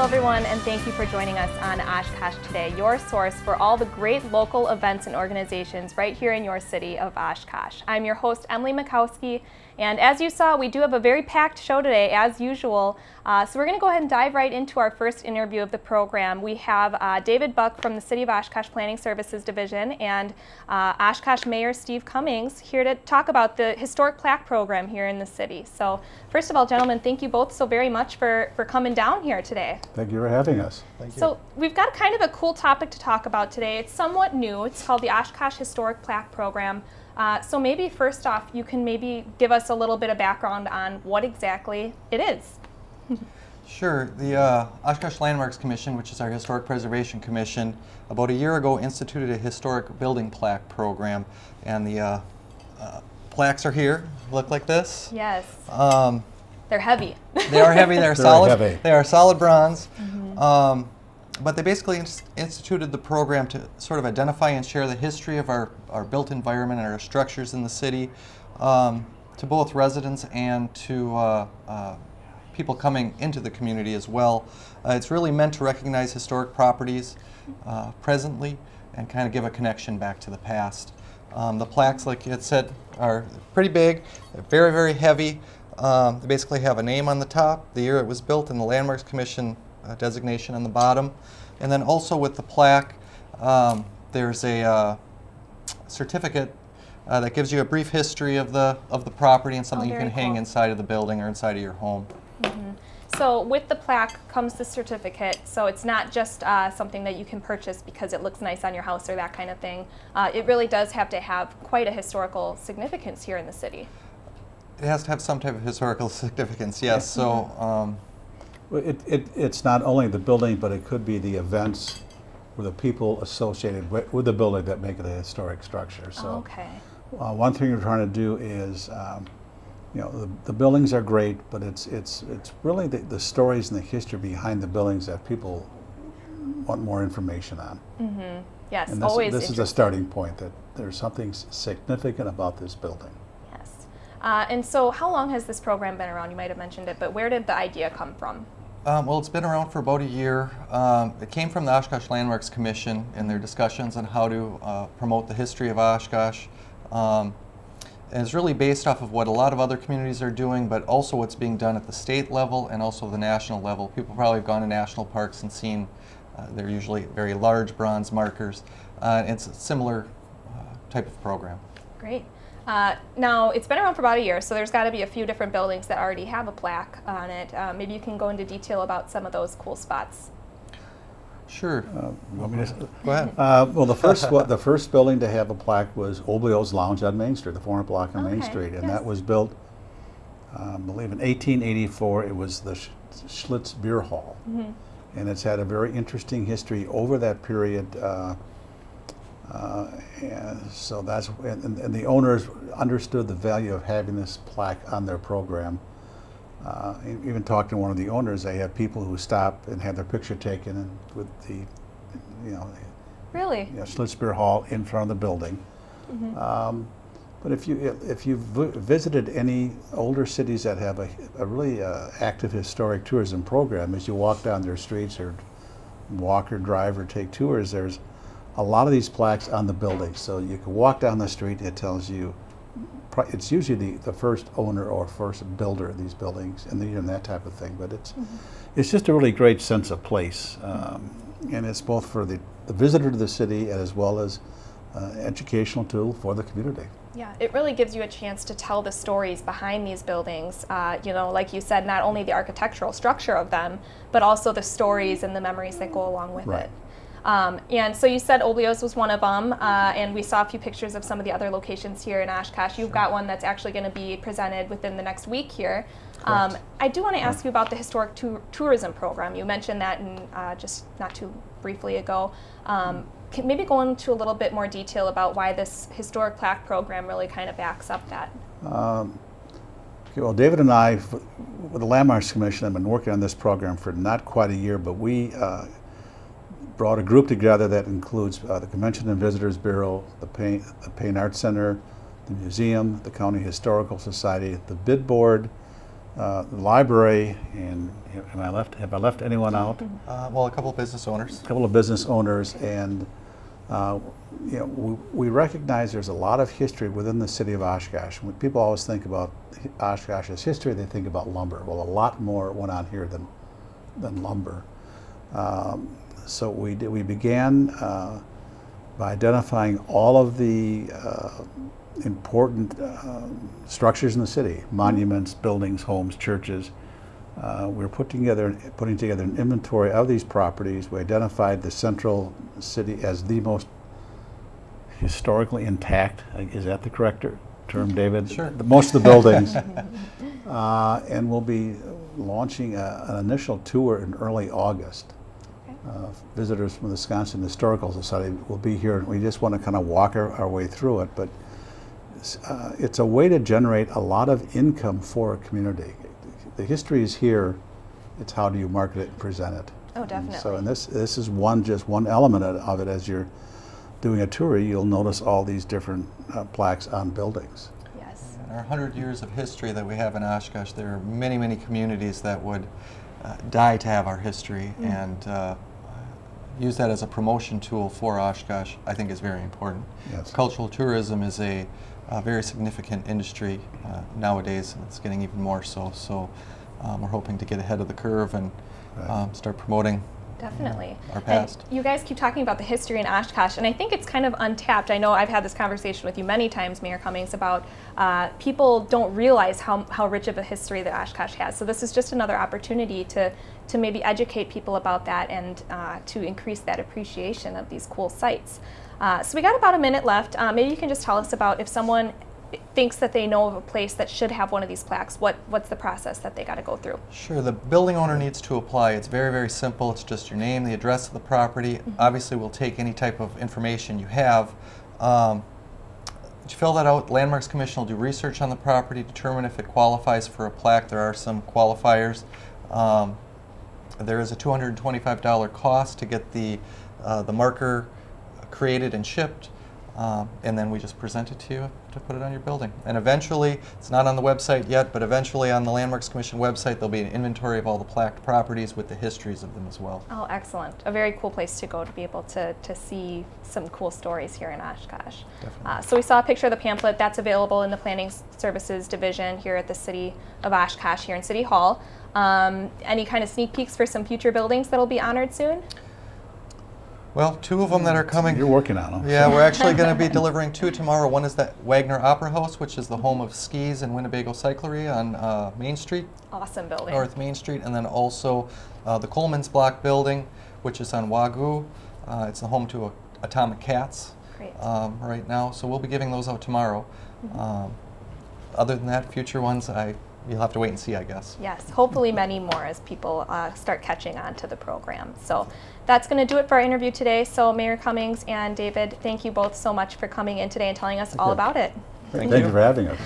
Hello everyone, and thank you for joining us on Oshkosh Today, your source for all the great local events and organizations right here in your city of Oshkosh. I'm your host, Emily Mikowski, and as you saw, we do have a very packed show today, as usual. So we're going to go ahead and dive right into our first interview of the program. We have David Buck from the City of Oshkosh Planning Services Division and Oshkosh Mayor Steve Cummings here to talk about the historic plaque program here in the city. So first of all, gentlemen, thank you both so very much for coming down here today. Thank you for having us. Thank you. So we've got kind of a cool topic to talk about today. It's somewhat new. It's called the Oshkosh Historic Plaque Program. So maybe first off, you can maybe give us a little bit of background on what exactly it is. Sure. The Oshkosh Landmarks Commission, which is our Historic Preservation Commission, about a year ago instituted a historic building plaque program. And the plaques are here, look like this. Yes. They're heavy. They are heavy, they're Very solid. heavy. They are solid bronze. Mm-hmm. But they basically instituted the program to sort of identify and share the history of our built environment and our structures in the city to both residents and to people coming into the community as well. It's really meant to recognize historic properties presently and kind of give a connection back to the past. The plaques, like it said, are pretty big, they're very, very heavy. They basically have a name on the top, the year it was built, and the Landmarks Commission designation on the bottom. And then also with the plaque, there's a certificate that gives you a brief history of the property and something you can hang inside of the building or inside of your home. Mm-hmm. So with the plaque comes the certificate, so it's not just something that you can purchase because it looks nice on your house or that kind of thing. It really does have to have quite a historical significance here in the city. It has to have some type of historical significance, yes. So, It's not only the building, but it could be the events or the people associated with the building that make it a historic structure. So, okay. One thing we're trying to do is, the buildings are great, but it's really the stories and the history behind the buildings that people want more information on. Mm-hmm. Yes, And always this is a starting point, that there's something significant about this building. Yes. And so how long has this program been around? You might have mentioned it, but where did the idea come from? well, it's been around for about a year. It came from the Oshkosh Landmarks Commission in their discussions on how to promote the history of Oshkosh. And it's really based off of what a lot of other communities are doing, but also what's being done at the state level and also the national level. People probably have gone to national parks and seen they're usually very large bronze markers. It's a similar type of program. Great. Now, it's been around for about a year, so there's got to be a few different buildings that already have a plaque on it. Maybe you can go into detail about some of those cool spots. Sure. You want me to- Go ahead. Well, the first building to have a plaque was Oblio's Lounge on Main Street, the former block on Main Okay, Street, and yes. that was built, I believe, in 1884. It was the Schlitz Beer Hall, and it's had a very interesting history over that period. And so that's and the owners understood the value of having this plaque on their program. Even talking to one of the owners, they have people who stop and have their picture taken with the, Really? Schlitz Beer Hall in front of the building. But if you've visited any older cities that have a really active historic tourism program, as you walk down their streets or walk or drive or take tours, there's a lot of these plaques on the buildings. So you can walk down the street, it tells you, it's usually the first owner or first builder of these buildings and that type of thing. But it's just a really great sense of place. And it's both for the visitor to the city as well as educational tool for the community. Yeah, it really gives you a chance to tell the stories behind these buildings. Like you said, not only the architectural structure of them, but also the stories and the memories that go along with it. And so you said Oblio's was one of them, and we saw a few pictures of some of the other locations here in Oshkosh. You've got one that's actually going to be presented within the next week here. I do want to ask you about the historic tourism program. You mentioned that in just not too briefly ago. Can maybe go into a little bit more detail about why this historic plaque program really kind of backs up that? Well, David and I, with the Landmarks Commission, have been working on this program for not quite a year, but we brought a group together that includes the Convention and Visitors Bureau, the Payne Arts Center, the museum, the County Historical Society, the bid board, The library, and have I left anyone out? Well, a couple of business owners. A couple of business owners, and we recognize there's a lot of history within the city of Oshkosh. When people always think about Oshkosh's history, they think about lumber. Well, a lot more went on here than lumber. So we began by identifying all of the important structures in the city: monuments, buildings, homes, churches. We're putting together an inventory of these properties. We identified the central city as the most historically intact. Is that the correct term, David? Sure. Most of the buildings. And we'll be launching an initial tour in early August. Visitors from the Wisconsin Historical Society will be here, and we just want to kind of walk our way through it. But it's a way to generate a lot of income for a community. The history is here. It's how do you market it and present it. Oh, definitely. And this is just one element of it. As you're doing a tour, you'll notice all these different plaques on buildings. Yes. In our 100 years of history that we have in Oshkosh, there are many, many communities that would die to have our history, and use that as a promotion tool for Oshkosh, I think, is very important. Yes. Cultural tourism is a very significant industry nowadays, and it's getting even more so. So we're hoping to get ahead of the curve and start promoting Definitely. our past. And you guys keep talking about the history in Oshkosh, and I think it's kind of untapped. I know I've had this conversation with you many times, Mayor Cummings, about people don't realize how rich of a history that Oshkosh has. So this is just another opportunity to maybe educate people about that and to increase that appreciation of these cool sites. So we got about a minute left. Maybe you can just tell us about if someone thinks that they know of a place that should have one of these plaques, what's the process that they got to go through? Sure, the building owner needs to apply. It's very, very simple. It's just your name, the address of the property. Obviously, we'll take any type of information you have. You fill that out. The Landmarks Commission will do research on the property, determine if it qualifies for a plaque. There are some qualifiers. There is a $225 cost to get the marker created and shipped. And then we just present it to you to put it on your building. And eventually, it's not on the website yet, but eventually on the Landmarks Commission website, there'll be an inventory of all the plaqued properties with the histories of them as well. Oh, excellent. A very cool place to go to be able to see some cool stories here in Oshkosh. So we saw a picture of the pamphlet that's available in the Planning Services Division here at the City of Oshkosh here in City Hall. Any kind of sneak peeks for some future buildings that'll be honored soon? Well, two of them that are coming. You're working on them. Yeah, we're actually going to be delivering two tomorrow. One is that Wagner Opera House, which is the home of skis and Winnebago Cyclery on Main Street. Awesome building. North Main Street. And then also the Coleman's Block building, which is on Wagoo. It's the home to Atomic Cats. Great. Right now. So we'll be giving those out tomorrow. Other than that, future ones, you'll have to wait and see, I guess. Yes, hopefully many more as people start catching on to the program. So that's going to do it for our interview today. So Mayor Cummings and David, thank you both so much for coming in today and telling us all about it. Thank you for having us.